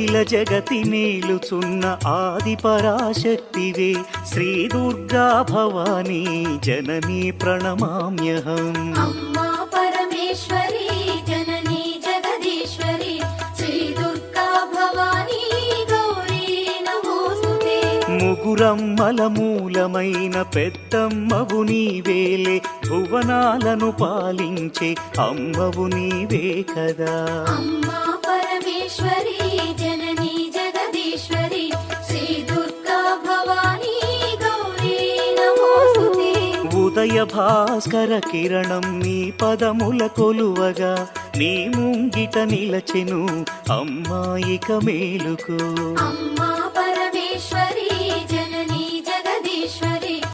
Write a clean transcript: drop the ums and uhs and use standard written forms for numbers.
అఖిల జగతి నేలుచున్న ఆది పరాశక్తివే శ్రీ దుర్గా భవానీ జననీ ప్రణమామ్యహం. అమ్మా పరమేశ్వరి జననీ జగదీశ్వరి శ్రీ దుర్గా భవానీ గౌరీ నమోస్తుతే. ముగురమ్మల మూలమైన పెద్దమ్మవు నీవేలే, భువనాలను పాలించే అమ్మవు నీవే కదా. అమ్మా పరమేశ్వరి జననీ జగదీశ్వరి శ్రీ దుర్గా భవానీ గౌరీ నమోస్తుతే. ఉదయ భాస్కర కిరణం నీ పదముల కొలువగా, నీ ముంగిట నిలచెను అమ్మాయిక మేలుకు. అమ్మ